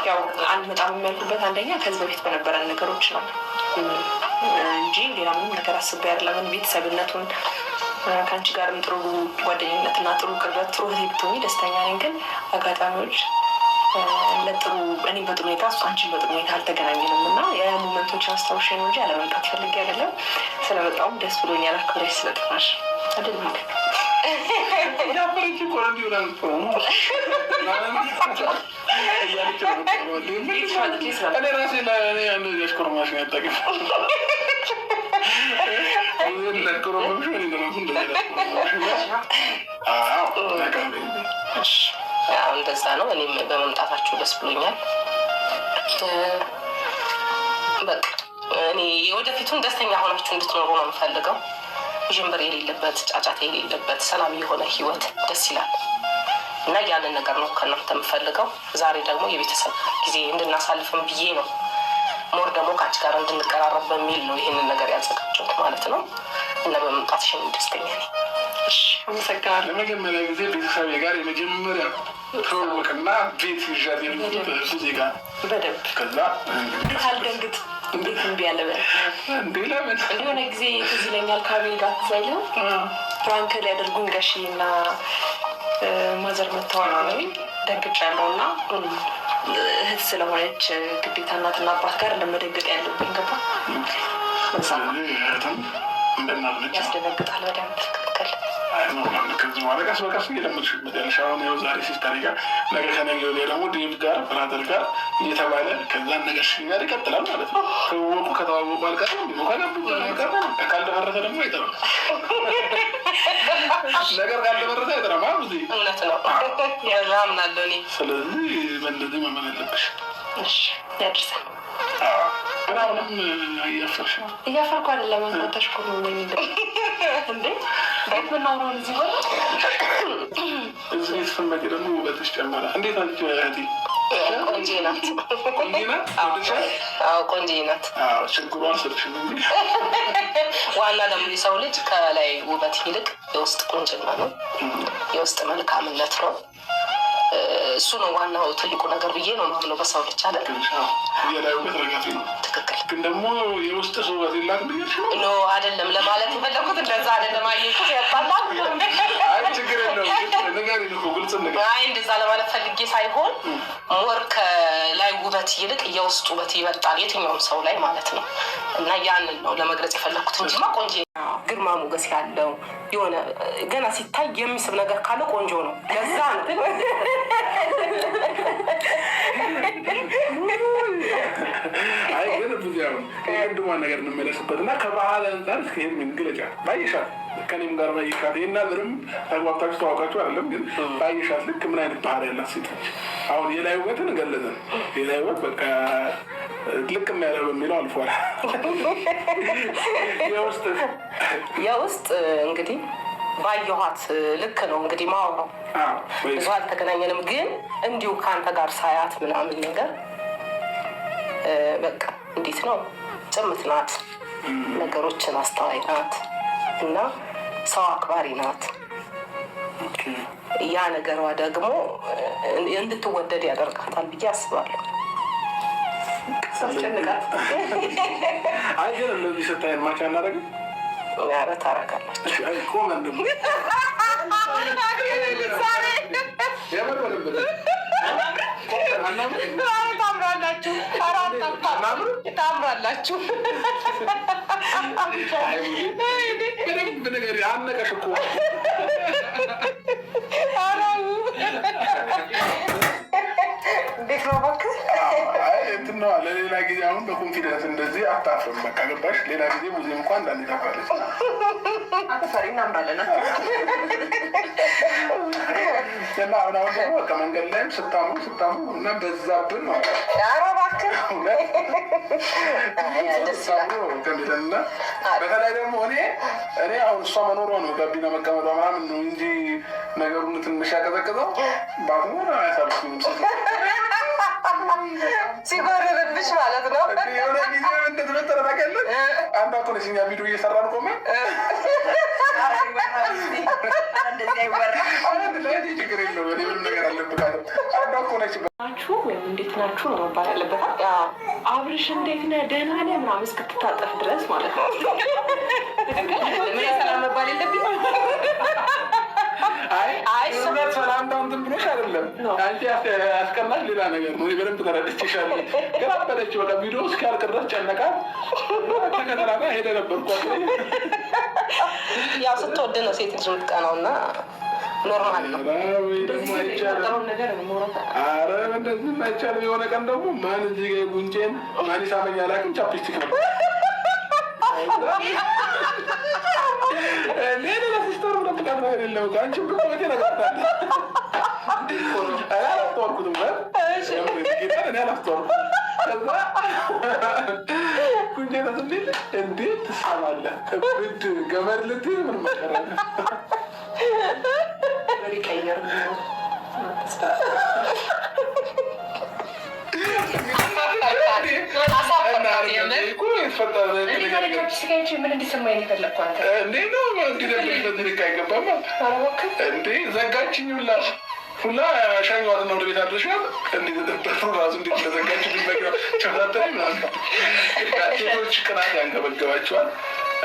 ያው አንድ በጣም የሚያልኩበት አንደኛ ከዚህ በፊት በነበረን ነገሮች ነው እንጂ ሌላ ምንም ነገር አስቤ አይደለም። ቤተሰብነቱን ከአንቺ ጋርም ጥሩ ጓደኝነት እና ጥሩ ቅርበት ጥሩ ህዝብ ብትሆኚ ደስተኛ ነኝ። ግን አጋጣሚዎች ለጥሩ እኔም በጥሩ ሁኔታ እሱ አንቺን በጥሩ ሁኔታ አልተገናኘንም እና ያ ሞመንቶችን አስታውሼ ነው እንጂ አለመምጣት ፈልጌ አይደለም። ስለመጣሁም ደስ ብሎኛል። አክብረሽ ስለጠራሽ አይደል ማለት እንደዛ ነው። እኔም በመምጣታችሁ ደስ ብሎኛል። በቃ እኔ የወደፊቱን ደስተኛ ሆናችሁ እንድትኖሩ ነው የምፈልገው። ዥንብር የሌለበት ጫጫታ የሌለበት ሰላም የሆነ ህይወት ደስ ይላል እና ያንን ነገር ነው ከእናንተ የምፈልገው። ዛሬ ደግሞ የቤተሰብ ጊዜ እንድናሳልፍም ብዬ ነው ሞር ደግሞ ከአንቺ ጋር እንድንቀራረብ በሚል ነው ይህንን ነገር ያዘጋጀሁት ማለት ነው እና በመምጣትሽን ደስተኛ ነኝ። አመሰግናለሁ። ለመጀመሪያ ጊዜ ቤተሰብ ጋር የመጀመሪያ ተወወቅና ቤት ይዣት የምትሉት ዜጋ በደንብ ከዛ ካልደንግጥ እንዴት እምቢ ያለ እንዴ ለምን እንደሆነ ጊዜ ትዝ ይለኛል ከአቤል ጋር ትዛይለው ፍራንክ ሊያደርጉን ጋሺ እና ማዘር መተዋል ነው ደንግጫለሁ እና እህት ስለሆነች ግዴታ እናትና አባት ጋር እንደመደንገጥ ያለብኝ ገባ ያስደነግጣል በደንብ ትክክል ከዚህ በኋላ ቀስ በቀስ እየለመድሽ መጥያለሽ። አሁን ያው ዛሬ ሲስተር ጋር ነገ ከነገ ወዲያ ደግሞ ዴቭ ጋር ብራዘር ጋር እየተባለ ከዛን ነገር ጋር ይቀጥላል ማለት ነው። ከወቁ ከተዋወቁ አልቀርም ካልደፈረሰ ደግሞ አይጠራም። ነገር ካልደፈረሰ አይጠራም። እውነት ነው ያምናለሁ እኔ። ስለዚህ በእንደዚህ መመን አለብሽ። ያድርሰን። አሁንም እያፈርሽ ነው? እያፈርኩ አይደለም። ተሽኩር ነው እንዴ ቤት ብናውረውን እዚህ ሆነ እዚህ ቤት ስመጪ ደግሞ ውበትሽ ጨመረ። እንዴት አንቺ እህቴ? ቆንጆ ናት። ቆንጆ ናት? አዎ ቆንጆ ናት። ችግሩ አልሰጥሽም እንጂ ዋና ደግሞ የሰው ልጅ ከላይ ውበት ይልቅ የውስጥ ቁንጅና ነው፣ የውስጥ መልካምነት ነው። እሱ ነው ዋናው ትልቁ ነገር ብዬ ነው ማምነው በሰው ልጅ አለ። የላይ ውበት ረጋፊ ነው። ትክክል። ግን ደግሞ የውስጥ ውበት የላት ብዬሽ ነው? ኖ አይደለም ለማለት የፈለኩት እንደዛ አይደለም። አየኩት ያባላል። አይ ችግር የለውም። ንገሪኝ እኮ ግልጽ ነገር። አይ እንደዛ ለማለት ፈልጌ ሳይሆን ሞር ከላይ ውበት ይልቅ የውስጥ ውበት ይበልጣል የትኛውም ሰው ላይ ማለት ነው። እና ያንን ነው ለመግለጽ የፈለኩት እንጂማ ቆንጆ ግርማ ሞገስ ያለው የሆነ ገና ሲታይ የሚስብ ነገር ካለ ቆንጆ ነው። ለዛ ነው አይ ግን ብዙ ያው ከድማ ነገር እንመለስበት እና ከባህል አንፃር እስከሄድ ምን ግለጫ ባይሻት ከኔም ጋር ባይሻት ይሄና ምንም ተግባብታችሁ ተዋውቃችሁ አይደለም ግን ባይሻት ልክ ምን አይነት ባህል ያላት ሴት አሁን የላይ ውበትን ገለጸን። የላይ ውበት በቃ ልክ የሚያለ በሚለው አልፏል። የውስጥ እንግዲህ ባየኋት ልክ ነው እንግዲህ ማወራው ብዙ አልተገናኘንም፣ ግን እንዲሁ ከአንተ ጋር ሳያት ምናምን ነገር በቃ እንዴት ነው ጭምት ናት፣ ነገሮችን አስተዋይ ናት እና ሰው አክባሪ ናት። ያ ነገሯ ደግሞ እንድትወደድ ያደርጋታል ብዬ አስባለሁ። አይ ግን እንደዚህ ስታይን ማቻ እናደርግም ኧረ ታረጋላችሁ። ታምራላችሁ። አነቀሽ እኮ እንዴት ነው እባክህ? እንትን ነዋ ለሌላ ጊዜ አሁን በኮንፊደንስ እንደዚህ አታፍርም። በቃ ገባሽ? ሌላ ጊዜ ሙዚየም እንኳን እንዳንታፋለች አተፈሪ እናምራለን እና አሁን ደግሞ በቃ መንገድ ላይም ስታሙ እና በዛብን ነው። ኧረ እባክህ እና በተለይ ደግሞ እኔ አሁን እሷ መኖሯ ነው ጋቢና መቀመጧ ምናምን ነው እንጂ ነገሩን ትንሽ ያቀዘቅዘው ባትኖር አያሳልፍኝም። ሲጎርርብሽ ማለት ነው። የሆነ ጊዜ እንደተፈጠረ ታውቂያለሽ? አንዷ እኮ ነች እኛ ቪዲዮ እየሰራን ቆመን ችግር የለውም። ምንም ነገር አለበት ናችሁ ወይም እንዴት ናችሁ ነው መባል ያለበት። አብርሽ እንዴት ነህ ደህና ነህ ምናምን እስክትታጠፍ ድረስ ማለት ነው። ሰላም መባል የለብኝ። አይ ሰላምታው እንትን ብሎሽ አይደለም አንቺ ያስቀናሽ ሌላ ነገር ነው። በደንብ ተረድቼሻለሁ። ግን አበደች በቃ ቪዲዮ እስኪያልቅ ድረስ ጨነቃት። ተከተላ ጋር ሄደ ነበርኩ። ያው ስትወድ ነው ሴት ልጅ የምትቀናው እና ኖርማል ነው። ኧረ እንደዚህ አይቻልም። የሆነ ቀን ደግሞ ማን እዚህ ጋ ጉንጬን ማን ይሳመኝ አላውቅም። ቻፕስቲክ ነው ሌላ ሲስተር ብለብቃት ነገር የለም። አንቺ ብቆቴ ነግራታለ አላስተዋልኩትም። እኔ አላስተዋልኩት። ከዛ ጉንጬን ስንል እንዴት ትሳማለህ? ብድ ገመድ ልትይዝ ምን መቀረለ ቀየር ምን እንዲሰማኝ የፈለግኩ አንተ እንዴ ነው እንዲደብቅ አይገባም እንዴ ዘጋችኝ ሁላ ሻኛዋትና ወደ ቤት አድረሻል። እንዲበሩ ራሱ እንዴት ለዘጋች ቸፍታተሪ ምናምን ሴቶች ቅናት ያንገበገባቸዋል።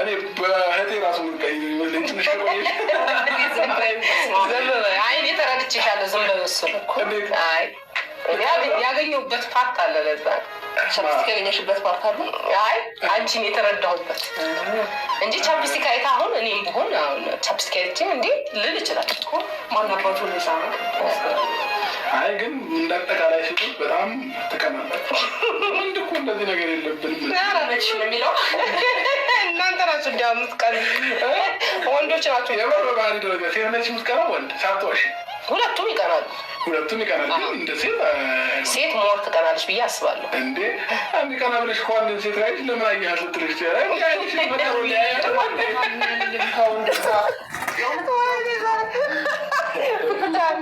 እኔ በህቴ ራሱ ቀይ ይመስለኝ ትንሽ ከቆየሽ እኔ ተረድቼሻለሁ። ዝም በይ እሱን ያገኘሁበት ፓርት አለ። ለዛ ቻፕስቲክ ያገኘሽበት ፓርት አለ። አይ አንቺን የተረዳሁበት እንጂ ቻፕስቲክ አይታ አሁን እኔም ብሆን አሁን ቻፕስቲክ አይቼ እንዴ ልል ይችላል እኮ ማናባቱ ነው ሳ አይ ግን እንዳጠቃላይ ሴቶች በጣም ትቀናላችሁ። ወንድ እኮ እንደዚህ ነገር የለብንም። ያረነች ነው የሚለው እናንተ ናችሁ እንዲያምትቀን ወንዶች ናቸው። የበር በባህሪ ደረጃ ሴት ነች የምትቀናው ወንድ ሳትዋሽ ሁለቱም ይቀናሉ። ሁለቱም ይቀናል። ግን እንደ ሴት ሞር ትቀናለች ብዬ አስባለሁ። እንዴ አንድ ቀና ብለሽ ከዋንድን ሴት ላይ ለምን አያት ልትልሽ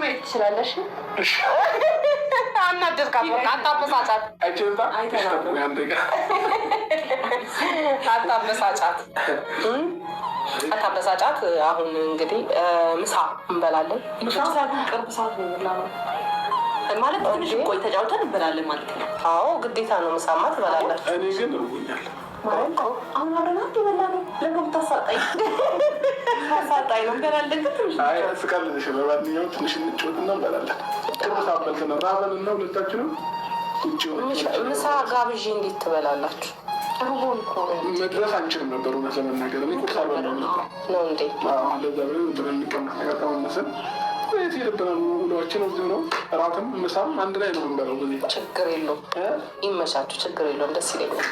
ማየት ትችላለሽ። አናደርጋት በቃ አታበሳጫት። አታበሳጫት። አሁን እንግዲህ ምሳ እንበላለን። ቅርብ ሰዓት ነው የምንበላው ማለት ትንሽ ቆይ ተጫውተን እንበላለን ማለት ነው። አዎ ግዴታ ነው። ምሳማ ትበላላችሁ። እኔ ግን እርቦኛል ማለት ነው። አሁን አብረን አንድ በላለን። ለምን ታሳጣኝ? ታሳጣኝ ነው እንበላለን። ግን አይ ፍቃድልሽ በማንኛውም ትንሽ እንጫወትና እንበላለን። ቅርብ ሰዓት በልተን ራበን እና ሁለታችንም ምሳ ጋብዤ እንዴት ትበላላችሁ? ሩቦን እኮ መድረስ አንችልም ነበር እውነት ለመናገር እኔ ቁርስ አልበላም ነበር ነው እንዴ? ለዛ ብለን የሚቀመጥ ነገር ከመመሰል ቤት ሄደብናል። ውሏችን እዚሁ ነው። እራትም ምሳም አንድ ላይ ነው የምንበላው። ጊዜ ችግር የለውም። ይመቻችሁ። ችግር የለውም። ደስ ይለኛል።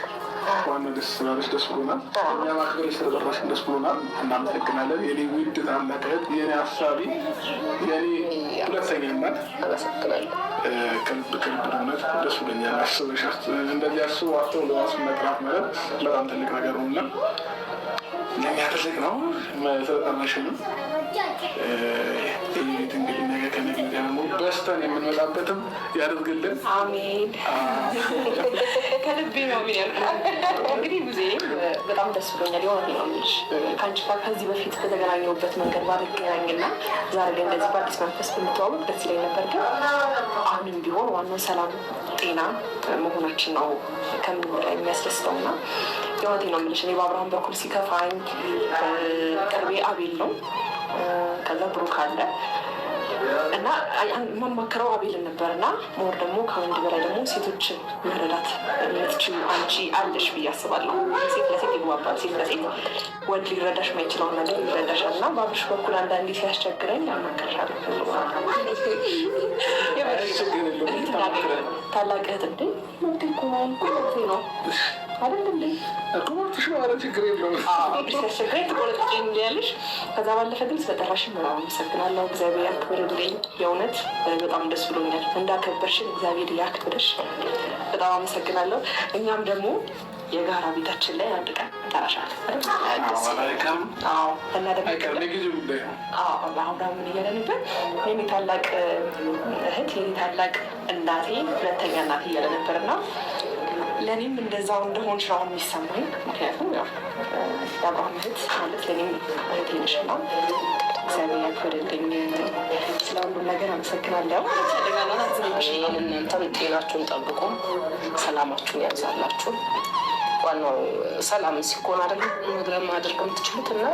ዋና ደስ ስላለሽ ደስ ብሎናል። እኛ ማክበር ስለጠራሽን ደስ ብሎናል። እናመሰግናለን። የኔ ውድ ታላቅ እህት፣ የኔ አሳቢ፣ የኔ ሁለተኛ እናት አመሰግናለሁ። ከልብ እውነት ደስ ብሎኛል። አስበሽ እንደዚህ አስቡ አስተው ለዋስ መጥራት ማለት በጣም ትልቅ ነገር ነው እና ለእኛ ትልቅ ነው። ስለጠራሽንም እንግዲህ ነገ ከነገ ወዲያ ደግሞ በስተን የምንመጣበትም ያደርግልን። አሜን። ከልቤ ነው እንግዲህ ጊዜ በጣም ደስ ብሎኛል። የሆነ ነው ልጅ ከአንቺ ጋር ከዚህ በፊት በተገናኘሁበት መንገድ ባልገናኝና ዛሬ ላይ እንደዚህ በአዲስ መንፈስ ብንተዋወቅ ደስ ይለኝ ነበር። ግን አሁንም ቢሆን ዋናው ሰላም፣ ጤና መሆናችን ነው ከምንም በላይ የሚያስደስተው እና የሆነቴ ነው የምልሽ። እኔ በአብርሃም በኩል ሲከፋኝ ቅርቤ አቤል ነው። ከዛ ብሩክ አለ እና የማማክረው አቤልን ነበር እና ሞር ደግሞ ከወንድ በላይ ደግሞ ሴቶችን መረዳት የምትችሉ አንቺ አለሽ ብዬ አስባለሁ። ሴት ለሴት ይግባባል። ሴት ለሴት ወንድ ሊረዳሽ የማይችለውን ነገር ይረዳሻል እና በአብርሽ በኩል አንዳንዴ ሲያስቸግረኝ አማክርሻለሁ። ታላቅ እህት እንዴ ነው አይደል እንዴ? ቁመትሽ ማለት ችግር የለውም። ሲያስቸግረኝ ትቆረጥጭኝ ያለሽ። ከዛ ባለፈ ግን ስለጠራሽን በጣም አመሰግናለሁ። እግዚአብሔር ያክብርልኝ። የእውነት በጣም ደስ ብሎኛል። እንዳከበርሽን እግዚአብሔር ያክብርሽ። በጣም አመሰግናለሁ። እኛም ደግሞ የጋራ ቤታችን ላይ አንድ ቀን እንጠራሻለን እና ደግሞ አሁን ምን እያለ ነበር? የኔ ታላቅ እህት የኔ ታላቅ እናቴ ሁለተኛ እናቴ እያለ ነበርና ለእኔም እንደዛው እንደሆን ሽራውን የሚሰማኝ ምክንያቱም ያው የአብርሃም እህት ማለት ለእኔም እህቴ ነሽና እግዚአብሔር ያክብርልኝ። ስለ ሁሉም ነገር አመሰግናለሁ። እናንተም ጤናችሁን ጠብቁ፣ ሰላማችሁን ያብዛላችሁ። ዋናው ሰላም ሲኮን አይደለም ማድረግ የምትችሉት እና